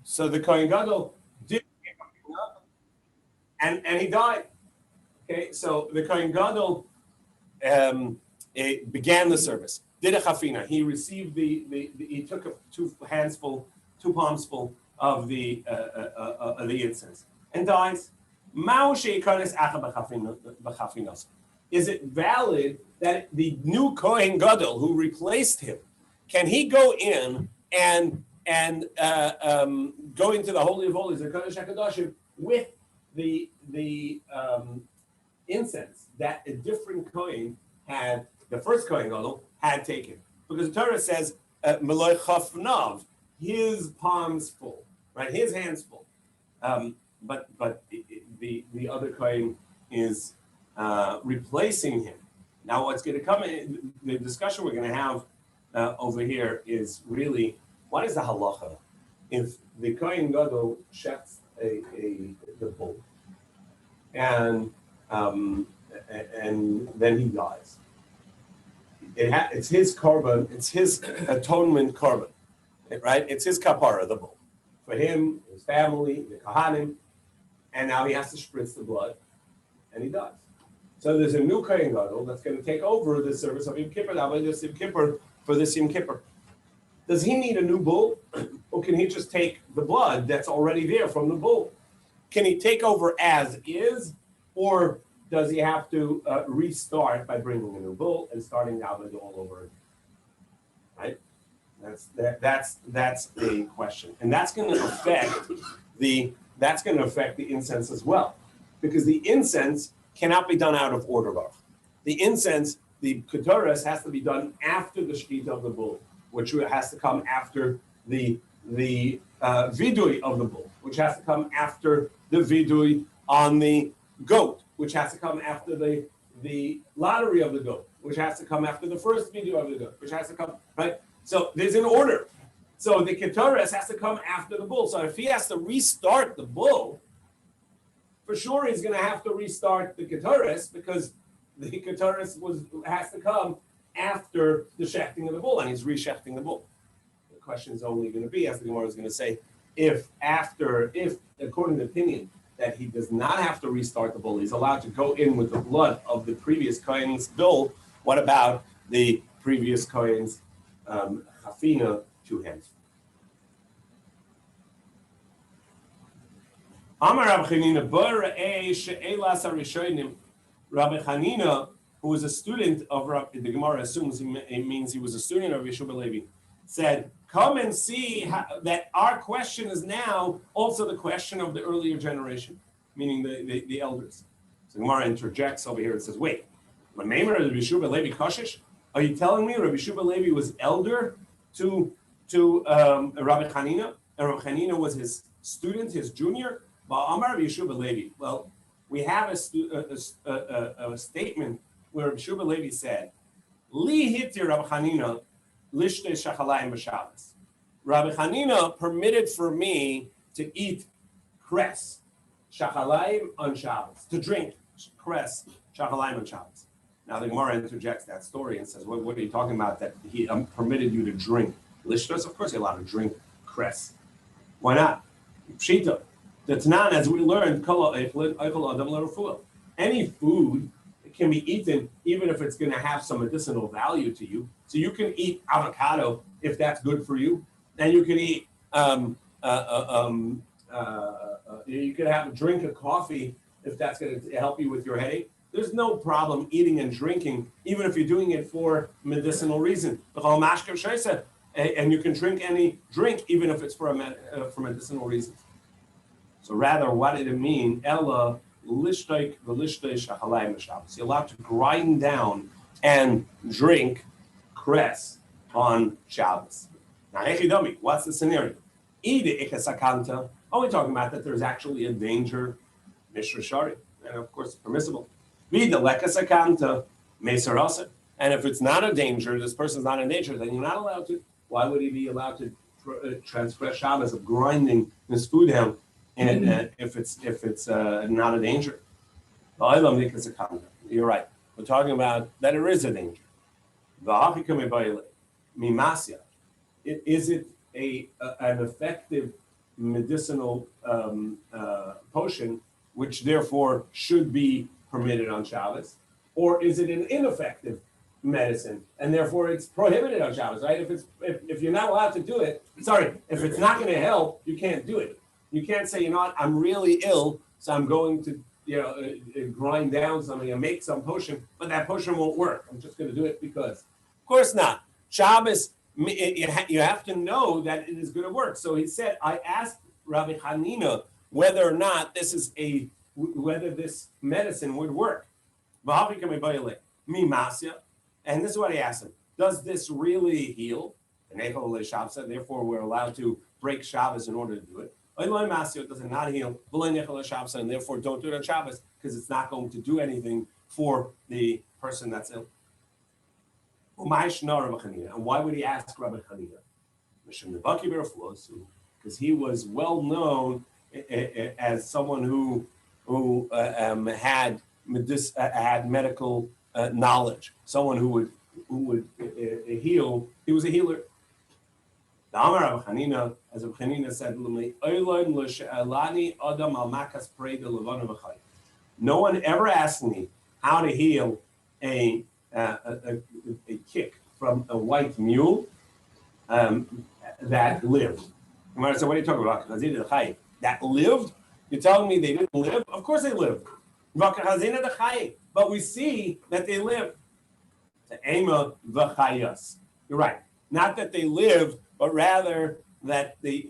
So the Kohen Gadol did, and he died. Okay, so the Kohen Gadol began the service. Did a chafina. He received he took two palms full of the incense and dies. Is it valid that the new Kohen Gadol who replaced him, can he go in and go into the Holy of Holies, the Kodesh HaKadoshim, with the incense that a different Kohen had, the first Kohen Gadol had taken? Because the Torah says, Meloi Chafnav, his palms full, right? His hands full. But the other Kohen is replacing him. Now, what's going to come in, the discussion we're going to have over here is really, what is the halacha if the Kohen Gadol shechts the bull and then he dies? It's his korban, it's his atonement korban, right? It's his kapara, the bull, for him, his family, the kahanim, and now he has to spritz the blood, and he dies. So there's a new Kohen Gadol that's going to take over the service of Yom Kippur, Yom Kippur for this Yom Kippur. Does he need a new bull, or can he just take the blood that's already there from the bull? Can he take over as is, or does he have to restart by bringing a new bull and starting the Avodah all over again? Right? That's the question, and that's going to affect the incense as well, because the incense cannot be done out of order. The incense, the ketores, has to be done after the shechita of the bull, which has to come after the vidui of the bull, which has to come after the vidui on the goat, which has to come after the lottery of the goat, which has to come after the first vidui of the goat, which has to come, right? So there's an order. So the ketores has to come after the bull. So if he has to restart the bull, for sure he's going to have to restart the ketores, because the ketores has to come after the shechting of the bull, and he's reshechting the bull. The question is only going to be, as the Gemara is going to say, if according to the opinion that he does not have to restart the bull, he's allowed to go in with the blood of the previous Kohen's bull. What about the previous Kohen's chafina, 2 hands? Amar Rabbi Chanina, Rabbi Chanina, who was a student of Rabbi, the Gemara assumes it means he was a student of Yeshua Levi, said, come and see that our question is now also the question of the earlier generation, meaning the elders. So Gemara interjects over here and says, wait, Rabbi Yeshua Levi Kashish? Are you telling me Rabbi Yeshua Levi was elder to Rabbi Chanina? And Rabbi Chanina was his student, his junior? Well, we have a statement where Rabbi Shua Levi said, Li hitir Rabbi Chanina lishtei shachalayim b'Shabbos. Rabbi Chanina permitted for me to eat cress, shachalayim on Shabbos, to drink cress, shachalayim on Shabbos. Now the Gemara interjects that story and says, what are you talking about, that he permitted you to drink lishtos? Of course you're allowed to drink cress. Why not? Pshita. The Tanan, as we learned, any food can be eaten even if it's going to have some medicinal value to you. So you can eat avocado if that's good for you, and you can eat you can have a drink of coffee if that's going to help you with your headache. There's no problem eating and drinking, even if you're doing it for medicinal reason. And you can drink any drink even if it's for medicinal reasons. So rather, what did it mean? Ella lishtay v'lishtay shachalayim b'Shabbos. You're allowed to grind down and drink cress on Shabbos. Now, echidami, what's the scenario? Ide ikasakanta. Are we talking about that there's actually a danger? Mishra shari, and of course permissible. Vida lekasakanta mesarasa. And if it's not a danger, this person's not in danger, then you're not allowed to. Why would he be allowed to transgress Shabbos of grinding his food down? And if it's not a danger, you're right. We're talking about that there is a danger. Is it an effective medicinal potion, which therefore should be permitted on Shabbos? Or is it an ineffective medicine and therefore it's prohibited on Shabbos, right? If you're not allowed to do it, if it's not going to help, you can't do it. You can't say, you know what, I'm really ill, so I'm going to grind down something and make some potion, but that potion won't work. I'm just going to do it because. Of course not. Shabbos, you have to know that it is going to work. So he said, I asked Rabbi Hanina whether or not whether this medicine would work. And this is what he asked him. Does this really heal? And therefore we're allowed to break Shabbos in order to do it. It does not heal, and therefore don't do it on Shabbos because it's not going to do anything for the person that's ill. And why would he ask Rabbi Hanina? Because he was well known as someone who had medical knowledge, someone who would heal. He was a healer. The Amar Rabbi Hanina, as Rabbi Hanina said, no one ever asked me how to heal a kick from a white mule that lived. So what are you talking about? That lived? You're telling me they didn't live? Of course they lived. But we see that they lived. You're right. Not that they lived, but rather that the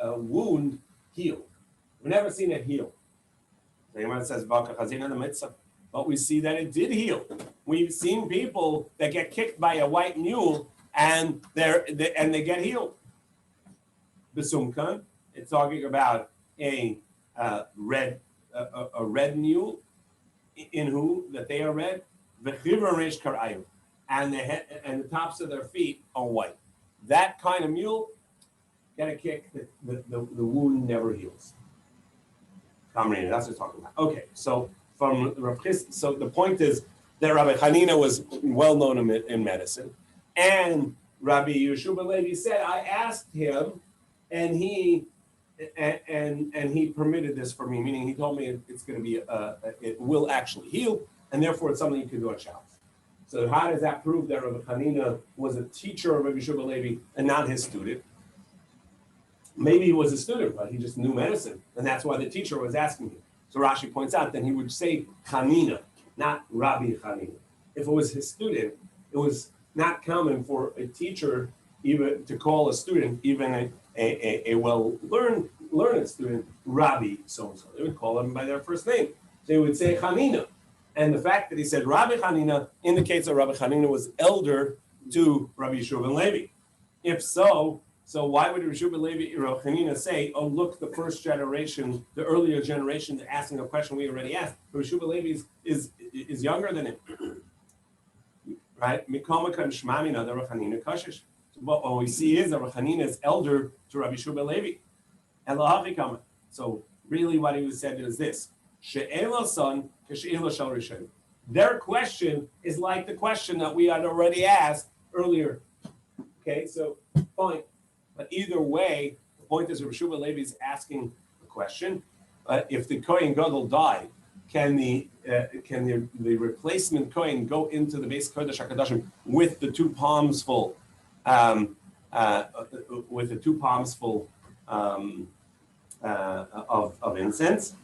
wound healed. We've never seen it heal. It says, but we see that it did heal. We've seen people that get kicked by a white mule and they get healed. Besumkan, it's talking about a red mule in who that they are red. And the tops of their feet are white. That kind of mule, get a kick, the wound never heals. That's what we're talking about. Okay, so the point is that Rabbi Hanina was well known in medicine, and Rabbi Yeshua Levi said, I asked him, and he permitted this for me, meaning he told me it's going to be it will actually heal, and therefore it's something you can do on Shabbos. So how does that prove that Rabbi Hanina was a teacher of Rabbi Yeshua Levi and not his student? Maybe he was a student, but he just knew medicine, and that's why the teacher was asking him. So Rashi points out that he would say Hanina, not Rabbi Hanina. If it was his student, it was not common for a teacher even to call a student, even a well-learned student, Rabbi so-and-so. They would call him by their first name. They would say Hanina. And the fact that he said Rabbi Hanina indicates that Rabbi Hanina was elder to Rabbi Yeshua Levi. If so why would Rabbi Yeshua Levi, Rabbi Hanina say, oh, look, the first generation, the earlier generation, asking a question we already asked. Rabbi Yeshua Levi is younger than him. Right? Mikomaka and Shmamina, the Rabbi Hanina Kashish. What we see is that Rabbi Hanina is elder to Rabbi Yeshua Levi. So really what he said is this. Their question is like the question that we had already asked earlier. Okay, so fine. But either way, the point is Rabbi Yeshua Levi is asking the question. If the Kohen Gadol died, can the replacement Kohen go into the base Kodesh HaKadoshim with the two palms full? Of incense?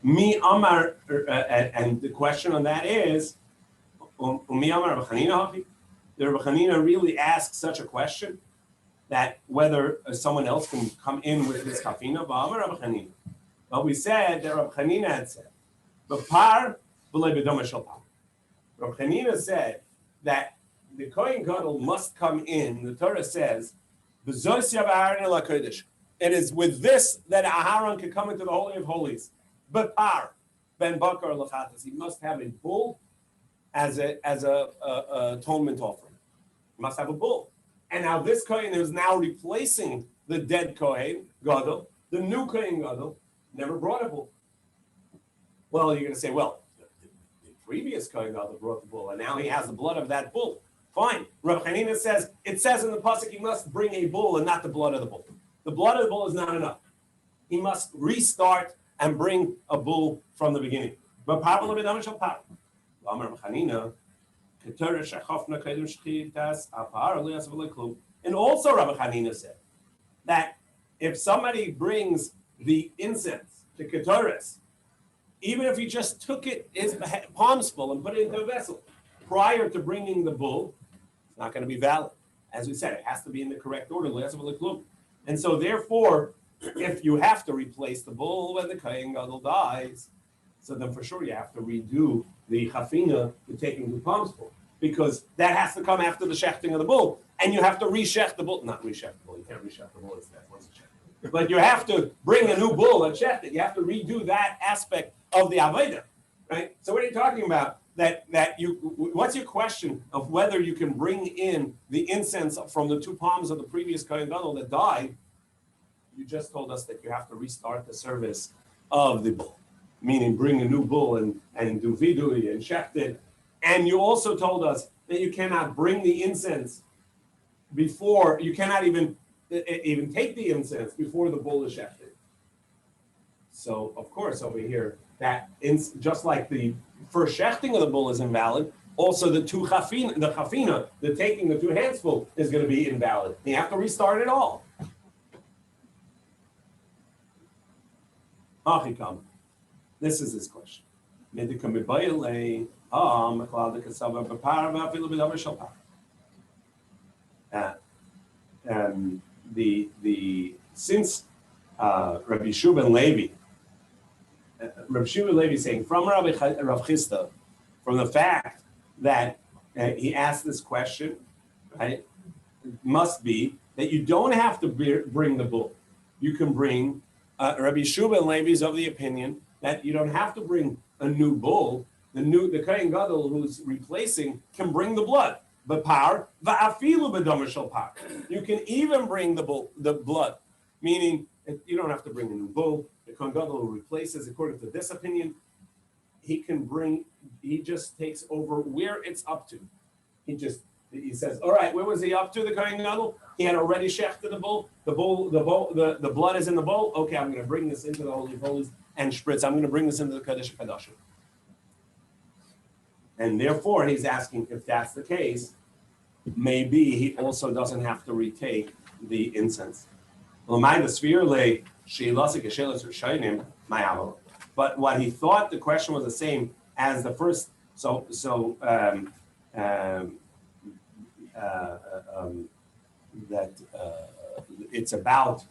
Mi Amar, and the question on that is, Mi Amar Rabbi Hanina Hachi? Did Rabbi Hanina really ask such a question that whether someone else can come in with this kafina? But we said that Rabbi Hanina had said, B'par b'lei b'doma shel par. Rabbi Hanina said that the Kohen Gadol must come in. The Torah says, B'zos yav'aron el HaKodesh. It is with this that Aharon can come into the Holy of Holies. B'par ben bakar l'chatas. He must have a bull as a atonement offering. He must have a bull. And now this Kohen is now replacing the dead Kohen Gadol. The new Kohen Gadol never brought a bull. Well, you're going to say, well, the previous Kohen Gadol brought the bull, and now he has the blood of that bull. Fine. Rabbi Hanina says, it says in the pasuk, he must bring a bull and not the blood of the bull. The blood of the bull is not enough. He must restart and bring a bull from the beginning. But Rabbi Hanina, and also Rabbi Hanina said that if somebody brings the incense to Ketores, even if he just took it his palms full and put it into a vessel prior to bringing the bull, it's not going to be valid. As we said, it has to be in the correct order. And so therefore, if you have to replace the bull when the Kohen Gadol dies, so then for sure you have to redo the chafina, the taking the palms full, because that has to come after the shechting of the bull, and you have to re-shech the bull. Not re-shech the bull. You can't re-shech the bull. It's that once a shech. But you have to bring a new bull and shecht it. You have to redo that aspect of the avodah, right? So what are you talking about? What's your question of whether you can bring in the incense from the two palms of the previous Kohen Gadol that died? You just told us that you have to restart the service of the bull, meaning bring a new bull and do vidui and shecht it. And you also told us that you cannot bring the incense before, you cannot even take the incense before the bull is shechted. So, of course, over here, just like the first shechting of the bull is invalid, also the chafina, the taking the two hands full, is going to be invalid. You have to restart it all. This is his question. Since Rabbi Shua Levi is saying from Rav Chisda, from the fact that he asked this question, right, it must be that you don't have to bring the bull. You can bring. Rabbi Shua Levi is of the opinion that you don't have to bring a new bull. The Kohen Gadol who's replacing can bring the blood. But power, va'afilu b'domer shel par. You can even bring the blood, meaning you don't have to bring a new bull. The Kohen Gadol who replaces, according to this opinion, he just takes over where it's up to. He says, all right, where was he up to, the Kohen Gadol? He had already shechted the bull. The blood is in the bowl. Okay, I'm going to bring this into the Holy of Holies and spritz. I'm going to bring this into the Kodesh HaKadoshim. And therefore, he's asking if that's the case, maybe he also doesn't have to retake the incense. But what he thought the question was the same as the first. It's about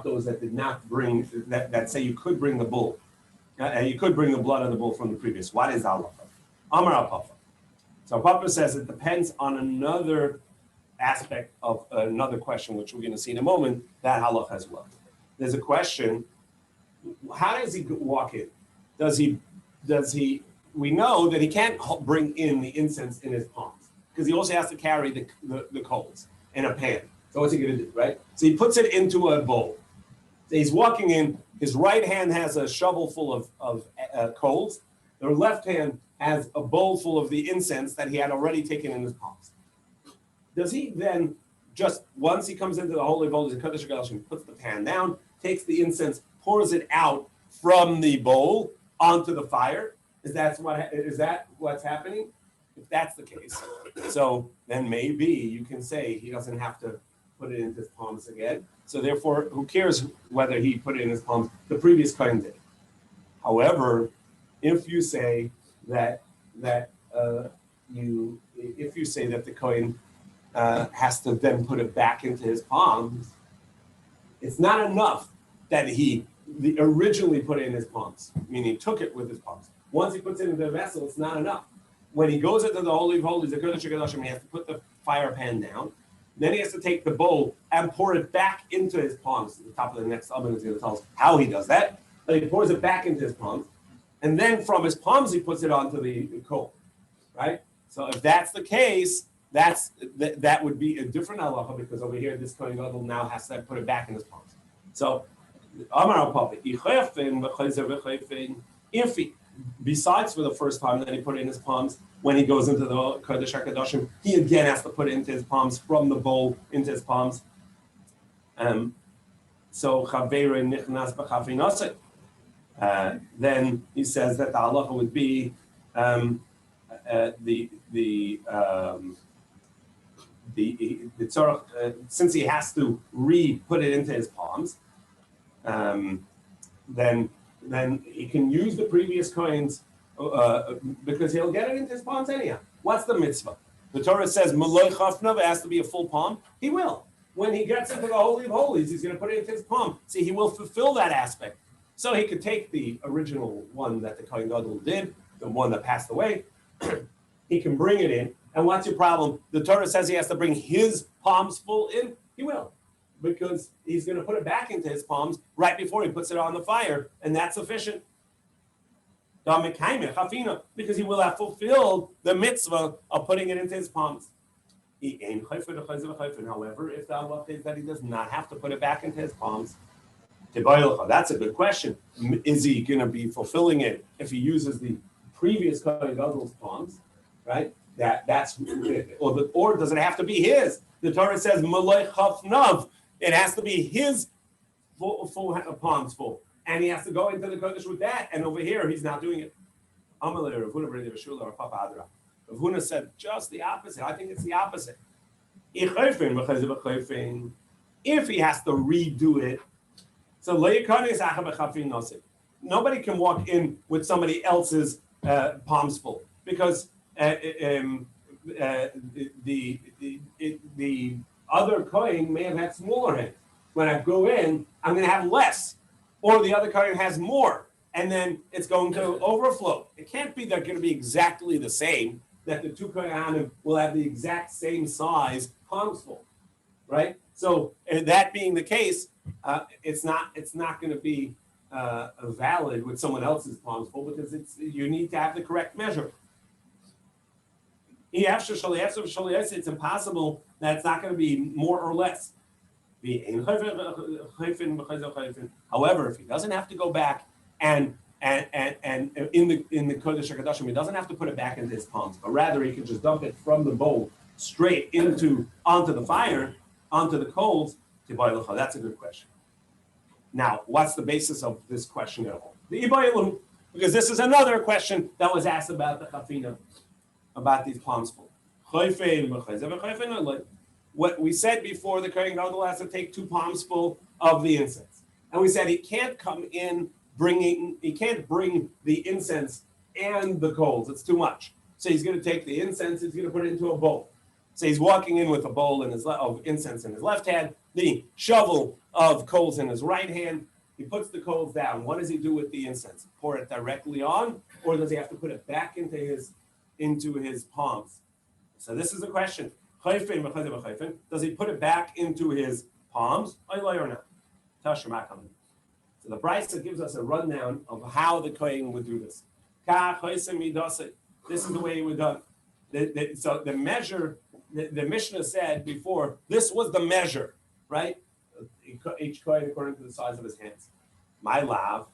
those that did not bring that say you could bring the bull, you could bring the blood of the bull from the previous. What is halacha? Amar al Papa. So Papa says it depends on another aspect of another question, which we're going to see in a moment. That halacha as well. There's a question: how does he walk in? Does he? We know that he can't bring in the incense in his palms because he also has to carry the coals in a pan. So what's he going to do, right? So he puts it into a bowl. So he's walking in. His right hand has a shovel full of coals. The left hand has a bowl full of the incense that he had already taken in his palms. Does he then just, once he comes into the Holy of Holies, he puts the pan down, takes the incense, pours it out from the bowl onto the fire? Is that what's happening? If that's the case, so then maybe you can say he doesn't have to put it in his palms again. So therefore, who cares whether he put it in his palms? The previous Kohen did. However, if you say that the Kohen has to then put it back into his palms, it's not enough that he originally put it in his palms, meaning he took it with his palms. Once he puts it into the vessel, it's not enough. When he goes into the Holy of Holies, the Kodesh HaKadoshim, he has to put the fire pan down. Then he has to take the bowl and pour it back into his palms. The top of the next oven is going to tell us how he does that. But he pours it back into his palms. And then from his palms, he puts it onto the coal, right? So if that's the case, that would be a different halacha, because over here, this Kohen Gadol now has to put it back in his palms. So, Amar al Papa, if besides for the first time that he put it in his palms, when he goes into the Kodesh HaKadoshim, he again has to put it into his palms from the bowl into his palms. So Chaveira Nichnas B'Chafinose. Then he says that the halacha would be since he has to put it into his palms, then he can use the previous coins because he'll get it into his palms anyhow. What's the mitzvah? The Torah says Maloi Chafnav, it has to be a full palm. He will. When he gets into the Holy of Holies, he's going to put it into his palm. See, he will fulfill that aspect. So he could take the original one that the Kohen Gadol did, the one that passed away. He can bring it in. And what's your problem? The Torah says he has to bring his palms full in. He will, because he's going to put it back into his palms right before he puts it on the fire, and that's sufficient. Because he will have fulfilled the mitzvah of putting it into his palms. However, if the halacha is that he does not have to put it back into his palms, that's a good question. Is he going to be fulfilling it if he uses the previous Kohen Gadol's palms, right? Or does it have to be his? The Torah says Maloi Chafnav. It has to be his full palms full, and he has to go into the Kodesh with that. And over here, he's not doing it. Rav Huna said just the opposite. I think it's the opposite. If he has to redo it, so nobody can walk in with somebody else's palms full, because the other Kohen may have had smaller hands. When I go in, I'm going to have less, or the other Kohen has more, and then it's going to overflow. It can't be they're going to be exactly the same, that the two Kohanim will have the exact same size palms full, right? So that being the case, it's not going to be valid with someone else's palms full, because you need to have the correct measure. It's impossible that it's not going to be more or less. However, if he doesn't have to go back and in the Kodesh HaKadoshim, he doesn't have to put it back into his palms, but rather he can just dump it from the bowl straight onto the fire, onto the coals. That's a good question. Now, what's the basis of this question at all? The Ibayilum, because this is another question that was asked about the Chafina, about these palms full. What we said before, the Kohen Gadol has to take 2 palms full of the incense, and we said he can't come in he can't bring the incense and the coals. It's too much. So he's going to take the incense. He's going to put it into a bowl. So he's walking in with a bowl of incense in his left hand, the shovel of coals in his right hand. He puts the coals down. What does he do with the incense? Pour it directly on, or does he have to put it back into his palms? So this is the question. Does he put it back into his palms, or not? So the Brisa gives us a rundown of how the Kohen would do this. This is the way he would do it. So the measure, the Mishnah said before, this was the measure, right? Each Kohen according to the size of his hands. My lav,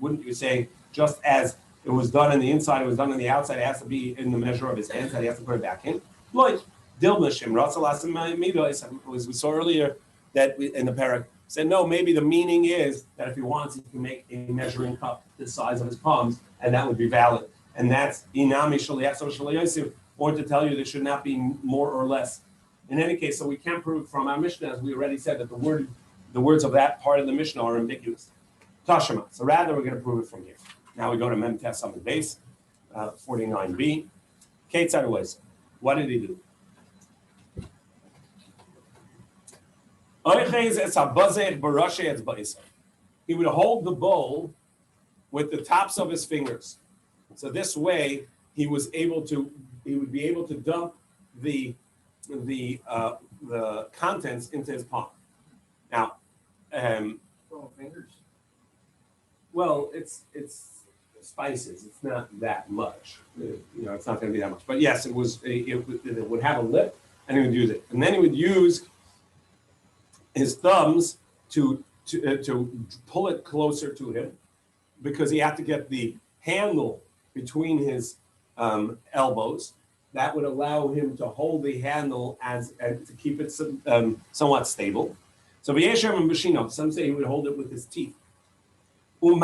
wouldn't you say just as it was done on the inside, it was done on the outside, it has to be in the measure of his hands, that he has to put it back in? Like, as we saw earlier that in the parak, said no, maybe the meaning is that if he wants, he can make a measuring cup the size of his palms, and that would be valid. And that's inami shaliach, or to tell you there should not be more or less. In any case, so we can't prove from our Mishnah, as we already said, that the words of that part of the Mishnah are ambiguous. Tashema. So rather, we're going to prove it from here. Now we go to Mem Tes Amud Beis, 49b. Ketzad was. What did he do? He would hold the bowl with the tops of his fingers. So this way, he would be able to dump the contents into his palm. Now, fingers. Well, it's spices. It's not that much. It's not going to be that much. But yes, it would have a lip, and he would use it, and then he would use his thumbs to pull it closer to him, because he had to get the handle between his elbows. That would allow him to hold the handle as to keep it somewhat stable. So some say he would hold it with his teeth. And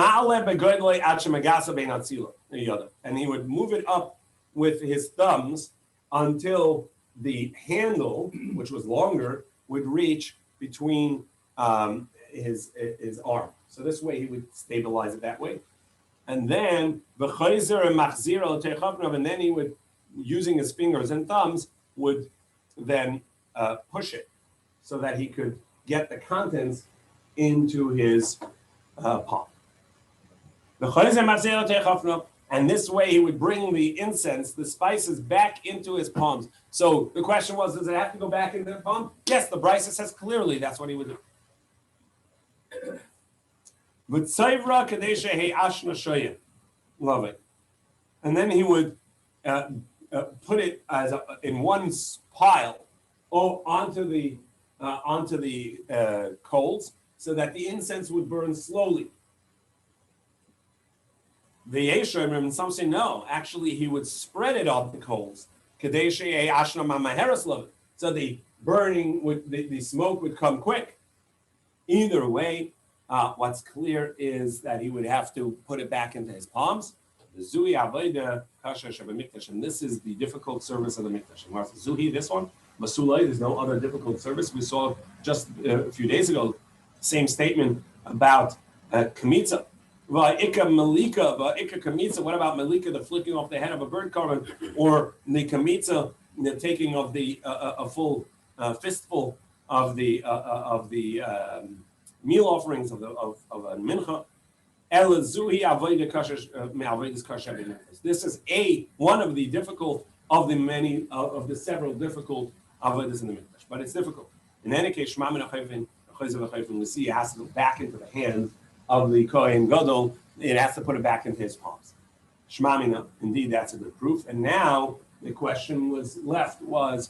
he would move it up with his thumbs until the handle, which was longer, would reach between his arm. So this way he would stabilize it that way. And then and then he would, using his fingers and thumbs, would then push it so that he could get the contents into his palm. And this way he would bring the incense, the spices, back into his palms. So the question was, does it have to go back into the palm? Yes, the Brisa says clearly that's what he would do. Love it. And then he would put it in one pile onto the coals, so that the incense would burn slowly. The Yeshua, and some say no, actually he would spread it on the coals. So the burning the smoke would come quick. Either way, what's clear is that he would have to put it back into his palms. The Zui Avodah Kasher Shebamikdash, and this is the difficult service of the Mikdash. Zuhi, this one, Masulay, there's no other difficult service. We saw just a few days ago, same statement about Kamitza. Va'ika Malika, Va'ika Kamitza. What about Malika, the flicking off the head of a bird carving, or the Kamitza, the taking of the a full fistful of the meal offerings of a mincha? This is one of the difficult of the many of the several difficult avodas in the mikdash, but it's difficult. In any case, we see it has to go back into the hands of the Kohen Gadol. It has to put it back into his palms. Shmamina, indeed, that's a good proof. And now the question was left was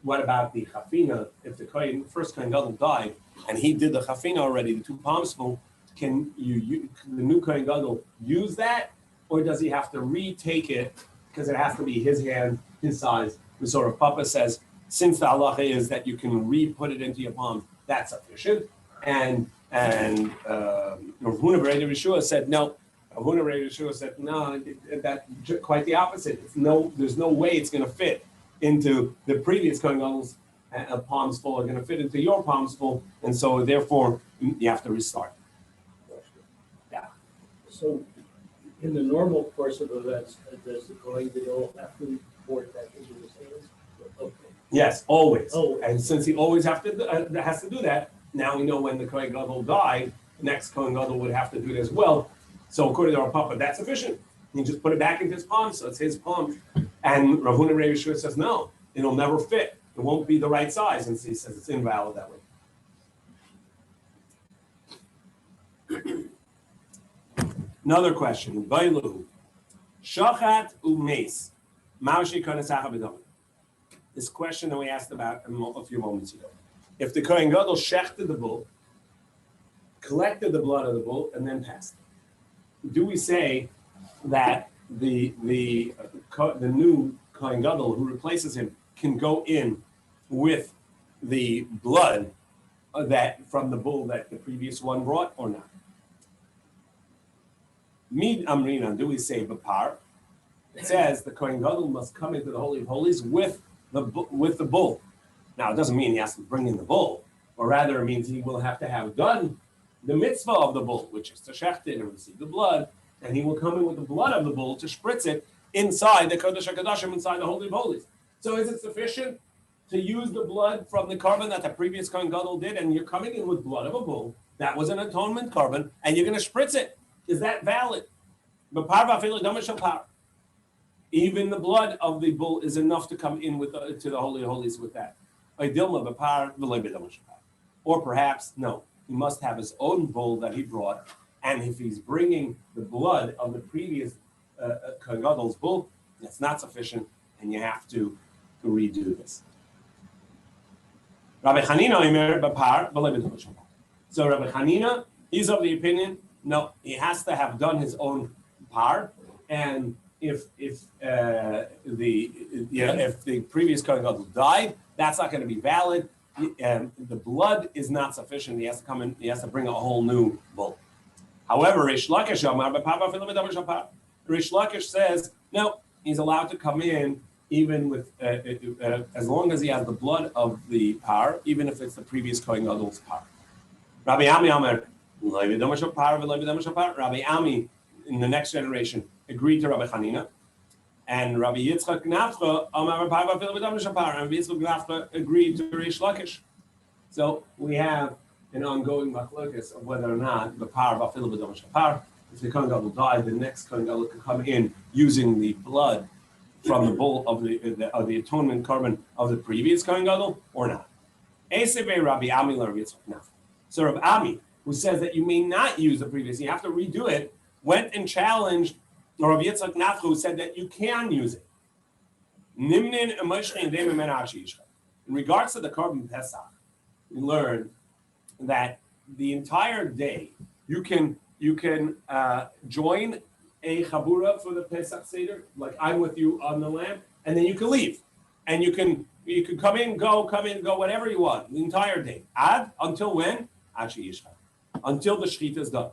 what about the chafina? If the first Kohen Gadol died and he did the chafina already, the 2 palms full, can the new Kohen Gadol use that, or does he have to retake it because it has to be his hand, his size? The sort of Papa says, since the halacha is that you can re-put it into your palm, that's sufficient. And Rav Huna B'Rei Yeshua said no. Rav Huna B'Rei Yeshua said no. That quite the opposite. There's no way it's going to fit into the previous Kohen Gadol's palms full are going to fit into your palms full, and so therefore you have to restart. Yeah. So, in the normal course of events, does the Kohen Gadol have to report that into his hands? Okay. Yes, always. Oh. And since he always has to do that, now we know when the Kohen Gadol died, the next Kohen Gadol would have to do it as well. So according to our Papa, that's sufficient. He just put it back into his palm, so it's his palm. And Rav Huna B'Rei Yeshua says no, it'll never fit. It won't be the right size, and so he says it's invalid that way. Another question. Shachat u'meis. This question that we asked about a few moments ago. If the Kohen Gadol shechted the bull, collected the blood of the bull, and then passed it, do we say that the new Kohen Gadol who replaces him can go in with the blood that from the bull that the previous one brought, or not? Mid Amrina, do we say Bapar? It says the Kohen Gadol must come into the Holy of Holies with the bull. Now, it doesn't mean he has to bring in the bull, or rather it means he will have to have done the mitzvah of the bull, which is to shecht it and receive the blood, and he will come in with the blood of the bull to spritz it inside the Kodesh HaKadoshim, inside the Holy of Holies. So is it sufficient to use the blood from the carbon that the previous Kohen Gadol did, and you're coming in with blood of a bull, that was an atonement carbon, and you're going to spritz it? Is that valid? Even the blood of the bull is enough to come in with to the Holy of Holies with that. Or perhaps, no, he must have his own bull that he brought, and if he's bringing the blood of the previous Kohen Gadol's bull, that's not sufficient, and you have to redo this. Rabbi Chanina Omer Bapar. So Rabbi Chanina He's of the opinion, no, he has to have done his own par, and if the previous Kohen Gadol died, that's not going to be valid. The blood is not sufficient. He has to come in. He has to bring a whole new bull. However, Rish Lakish says no. He's allowed to come in even with as long as he has the blood of the par, even if it's the previous Kohen Gadol's par. Rabbi Ami Amar, Rabbi Ami in the next generation agreed to Rabbi Hanina, and Rabbi Yitzchak Nafcha Amar and Rabbi Yitzchak Nafcha agreed to Rish Lakish. So we have an ongoing machlokes of whether or not the par b'afilu b'dam shapar, if the Kohen Gadol died, the next Kohen Gadol could come in using the blood from the bull of the atonement carbon of the previous Kohen Gadol or not. Rabbi Ami Rabbi Yitzchak Nafcha. So Rabbi Ami, who says that you may not use the previous, you have to redo it, went and challenged Rabbi Yitzchak Nafcha, who said that you can use it. In regards to the carbon Pesach, we learned that the entire day you can join a chabura for the Pesach Seder, like I'm with you on the lamb, and then you can leave, and you can come in, go, whatever you want the entire day. Until when? Until the shechita is done.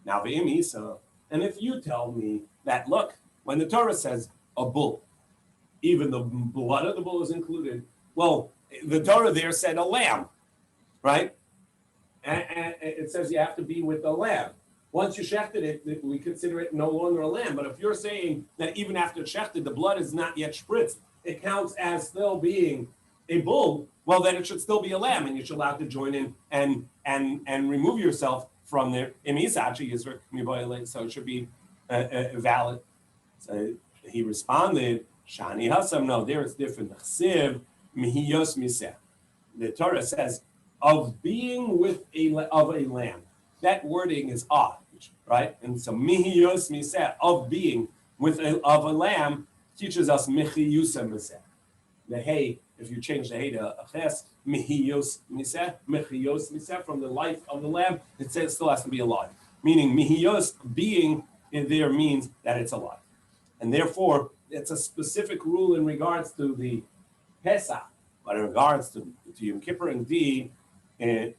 Now and if you tell me that, look, when the Torah says a bull, even the blood of the bull is included. Well, the Torah there said a lamb, right? And it says you have to be with the lamb. Once you shechted it, we consider it no longer a lamb. But if you're saying that even after shechted, the blood is not yet spritzed, it counts as still being a bull, well, then it should still be a lamb, and you should allow to join in and remove yourself from there. So it should be valid. So he responded, Shani Hasam, no, there it's different. The Torah says, of being with a lamb. That wording is odd, right? And so mihiyos miseh, of being with a lamb, teaches us mechiyusa miseh. The hey, if you change the hey to a ches, mechiyos miseh, from the life of the lamb, it says it still has to be alive. Meaning mihiyos, being in there means that it's alive. And therefore, it's a specific rule in regards to the Pesach, but in regards to Yom Kippur, indeed, it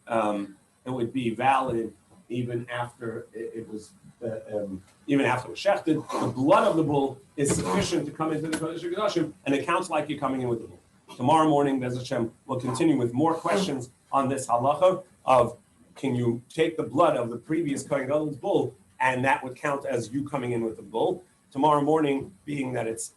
would be valid even after it was shechted. The blood of the bull is sufficient to come into the Kodesh HaKodashim, and it counts like you're coming in with the bull. Tomorrow morning, Bez Hashem, we'll continue with more questions on this halacha of can you take the blood of the previous Kohen Gadol's bull, and that would count as you coming in with the bull. Tomorrow morning, being that it's